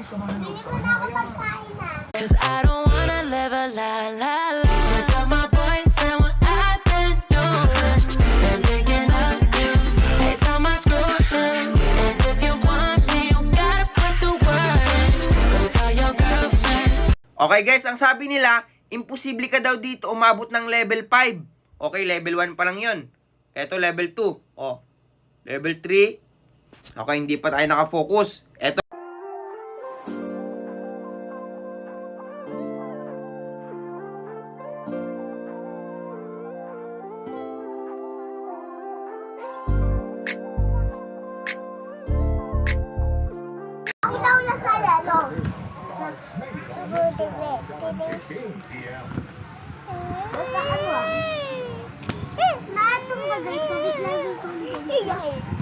Bili mo na ako pagkain na. Cause I don't wanna live a lie, lie, lie. Should tell my boyfriend what I've been doing. Been thinking of you every time I scroll through. And if you want me, you gotta put the word in. Go tell your girlfriend. Okay guys, ang sabi nila, imposible ka daw dito umabot ng level 5. Okay, level 1 pa lang yun. Eto, level 2. Oh, level 3. Okay, hindi pa tayo nakafocus. Eto. Ako daw lang sa lalo. Natong bagay ko, bigla dito.